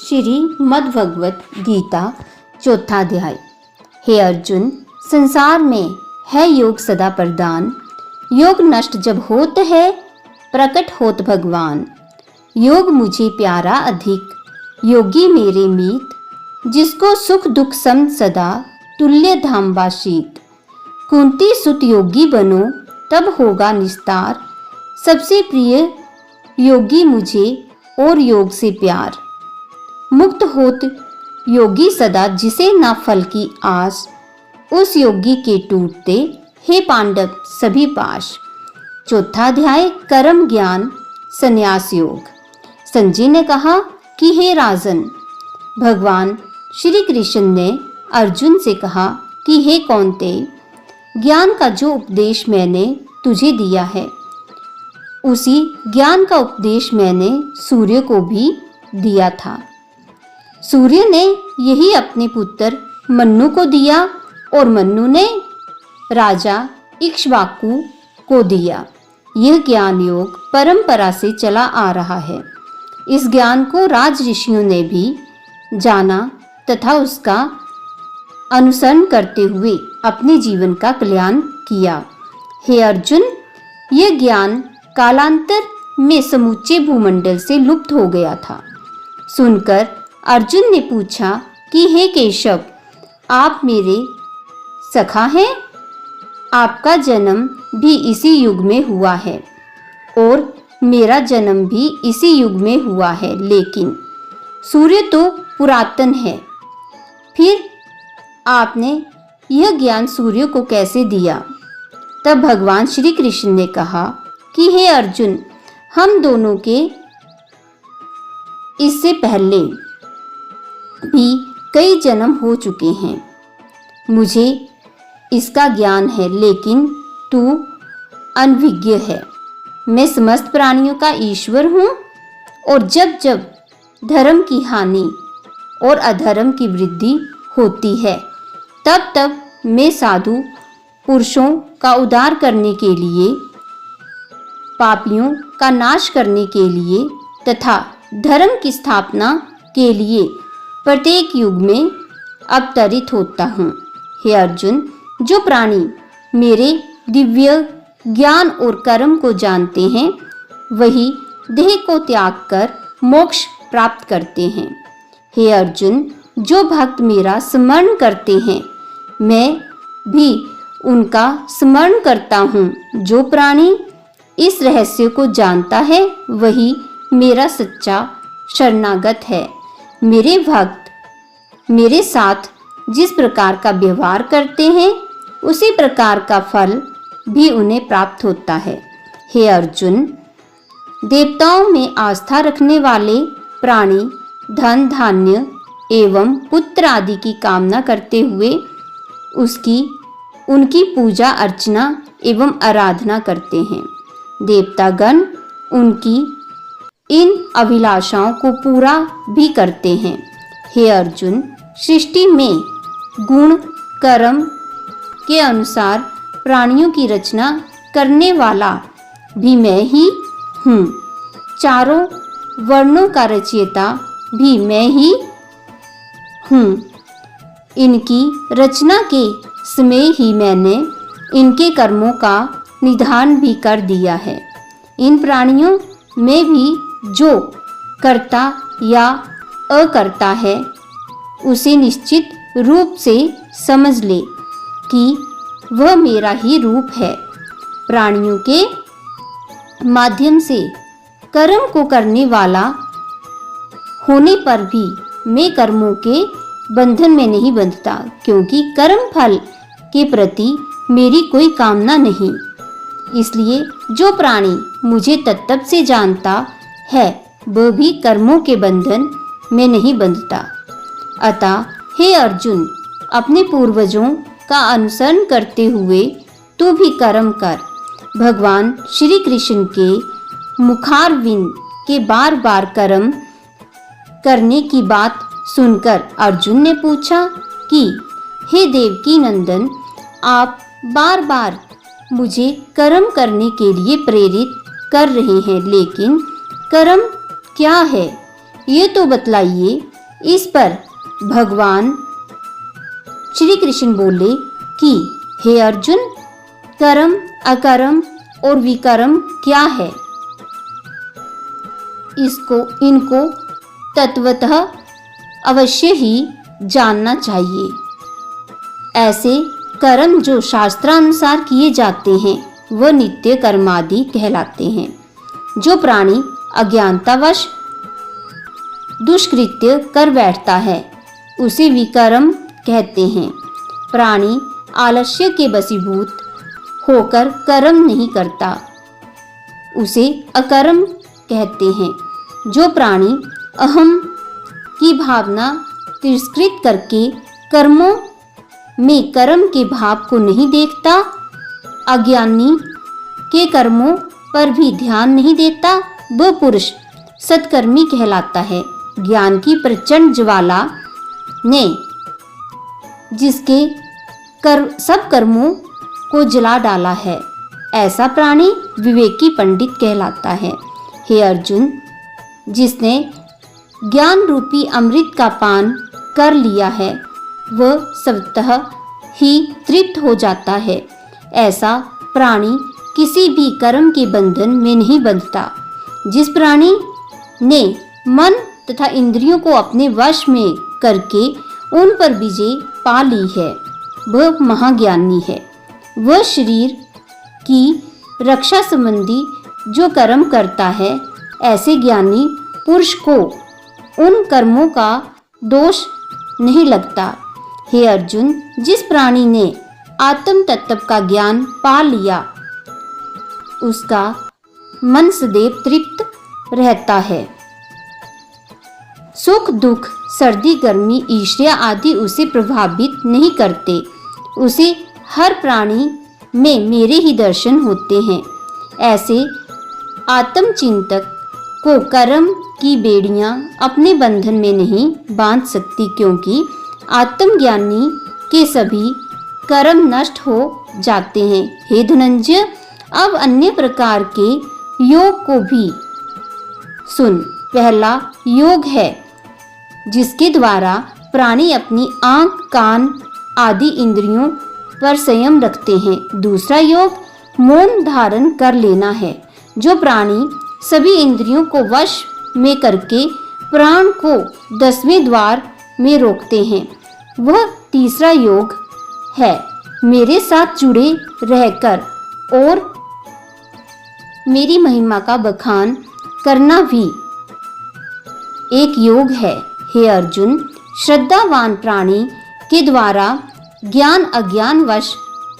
श्रीमद्भगवत गीता चौथा अध्याय। हे अर्जुन, संसार में है योग सदा प्रधान। योग नष्ट जब होत है, प्रकट होत भगवान। योग मुझे प्यारा अधिक, योगी मेरे मीत। जिसको सुख दुख सम सदा, तुल्य धाम वासित। कुंती सुत योगी बनो, तब होगा निस्तार। सबसे प्रिय योगी मुझे, और योग से प्यार। मुक्त होत योगी सदा, जिसे ना फल की आस। उस योगी के टूटते, हे पांडव सभी पाश। चौथा अध्याय कर्म ज्ञान संन्यास योग। संजय ने कहा कि हे राजन, भगवान श्री कृष्ण ने अर्जुन से कहा कि हे कौन्ते, ज्ञान का जो उपदेश मैंने तुझे दिया है, उसी ज्ञान का उपदेश मैंने सूर्य को भी दिया था। सूर्य ने यही अपने पुत्र मन्नु को दिया, और मन्नु ने राजा इक्ष्वाकु को दिया। यह ज्ञान योग परंपरा से चला आ रहा है। इस ज्ञान को राज ऋषियों ने भी जाना तथा उसका अनुसरण करते हुए अपने जीवन का कल्याण किया। हे अर्जुन, यह ज्ञान कालांतर में समूचे भूमंडल से लुप्त हो गया था। सुनकर अर्जुन ने पूछा कि हे केशव, आप मेरे सखा हैं? आपका जन्म भी इसी युग में हुआ है, और मेरा जन्म भी इसी युग में हुआ है, लेकिन सूर्य तो पुरातन है। फिर आपने यह ज्ञान सूर्य को कैसे दिया? तब भगवान श्री कृष्ण ने कहा कि हे अर्जुन, हम दोनों के इससे पहले भी कई जन्म हो चुके हैं। मुझे इसका ज्ञान है, लेकिन तू अनभिज्ञ है। मैं समस्त प्राणियों का ईश्वर हूँ, और जब जब धर्म की हानि और अधर्म की वृद्धि होती है, तब तब मैं साधु पुरुषों का उद्धार करने के लिए, पापियों का नाश करने के लिए तथा धर्म की स्थापना के लिए प्रत्येक युग में अवतरित होता हूँ। हे अर्जुन, जो प्राणी मेरे दिव्य ज्ञान और कर्म को जानते हैं, वही देह को त्याग कर मोक्ष प्राप्त करते हैं। हे अर्जुन, जो भक्त मेरा स्मरण करते हैं, मैं भी उनका स्मरण करता हूँ। जो प्राणी इस रहस्य को जानता है, वही मेरा सच्चा शरणागत है। मेरे भक्त मेरे साथ जिस प्रकार का व्यवहार करते हैं, उसी प्रकार का फल भी उन्हें प्राप्त होता है। हे अर्जुन, देवताओं में आस्था रखने वाले प्राणी धन धान्य एवं पुत्र आदि की कामना करते हुए उनकी पूजा अर्चना एवं आराधना करते हैं। देवतागण उनकी इन अभिलाषाओं को पूरा भी करते हैं। हे अर्जुन, सृष्टि में गुण कर्म के अनुसार प्राणियों की रचना करने वाला भी मैं ही हूँ। चारों वर्णों का रचयिता भी मैं ही हूँ। इनकी रचना के समय ही मैंने इनके कर्मों का निधान भी कर दिया है। इन प्राणियों में भी जो करता या अकर्ता है, उसे निश्चित रूप से समझ ले कि वह मेरा ही रूप है। प्राणियों के माध्यम से कर्म को करने वाला होने पर भी मैं कर्मों के बंधन में नहीं बंधता, क्योंकि कर्म फल के प्रति मेरी कोई कामना नहीं। इसलिए जो प्राणी मुझे तत्व से जानता है, वह भी कर्मों के बंधन में नहीं बंधता। अतः हे अर्जुन, अपने पूर्वजों का अनुसरण करते हुए तू भी कर्म कर। भगवान श्री कृष्ण के मुखारविंद के बार बार कर्म करने की बात सुनकर अर्जुन ने पूछा कि हे देवकी नंदन, आप बार बार मुझे कर्म करने के लिए प्रेरित कर रहे हैं, लेकिन कर्म क्या है, ये तो बतलाइए। इस पर भगवान श्री कृष्ण बोले कि हे अर्जुन, कर्म, अकर्म और विकर्म क्या है, इनको तत्वतः अवश्य ही जानना चाहिए। ऐसे कर्म जो शास्त्रानुसार किए जाते हैं वह नित्य कर्मादि कहलाते हैं। जो प्राणी अज्ञानतावश दुष्कृत्य कर बैठता है उसे विकर्म कहते हैं। प्राणी आलस्य के वशीभूत होकर कर्म नहीं करता उसे अकर्म कहते हैं। जो प्राणी अहम की भावना तिरस्कृत करके कर्मों में कर्म के भाव को नहीं देखता, अज्ञानी के कर्मों पर भी ध्यान नहीं देता, वह पुरुष सत्कर्मी कहलाता है। ज्ञान की प्रचंड ज्वाला ने जिसके सब कर्मों को जला डाला है, ऐसा प्राणी विवेकी पंडित कहलाता है। हे अर्जुन, जिसने ज्ञान रूपी अमृत का पान कर लिया है वह स्वतः ही तृप्त हो जाता है। ऐसा प्राणी किसी भी कर्म के बंधन में नहीं बंधता। जिस प्राणी ने मन तथा इंद्रियों को अपने वश में करके उन पर विजय पा ली है वह महाज्ञानी है। वह शरीर की रक्षा संबंधी जो कर्म करता है, ऐसे ज्ञानी पुरुष को उन कर्मों का दोष नहीं लगता। हे अर्जुन, जिस प्राणी ने आत्म तत्व का ज्ञान पा लिया उसका मन सदैव तृप्त रहता है। सुख दुख, सर्दी गर्मी, ईर्ष्या आदि उसे प्रभावित नहीं करते। उसे हर प्राणी में मेरे ही दर्शन होते हैं। ऐसे आत्मचिंतक को कर्म की बेड़ियां अपने बंधन में नहीं बांध सकती, क्योंकि आत्मज्ञानी के सभी कर्म नष्ट हो जाते हैं। हे धनंजय, अब अन्य प्रकार के योग को भी सुन। पहला योग है जिसके द्वारा प्राणी अपनी आंख, कान आदि इंद्रियों पर संयम रखते हैं। दूसरा योग मौन धारण कर लेना है, जो प्राणी सभी इंद्रियों को वश में करके प्राण को 10वें द्वार में रोकते हैं। वह तीसरा योग है मेरे साथ जुड़े रहकर और मेरी महिमा का बखान करना भी एक योग है। हे अर्जुन, श्रद्धावान प्राणी के द्वारा ज्ञान अज्ञानवश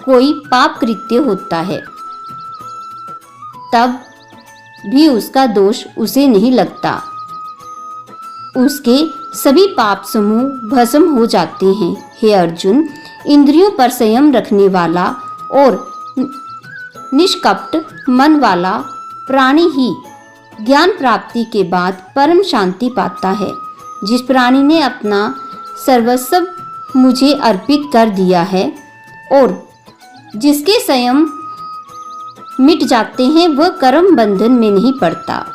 कोई पाप कृत्य होता है तब भी उसका दोष उसे नहीं लगता। उसके सभी पाप समूह भस्म हो जाते हैं। हे अर्जुन, इंद्रियों पर संयम रखने वाला और निष्कपट मन वाला प्राणी ही ज्ञान प्राप्ति के बाद परम शांति पाता है। जिस प्राणी ने अपना सर्वस्व मुझे अर्पित कर दिया है और जिसके संयम मिट जाते हैं वह कर्म बंधन में नहीं पड़ता।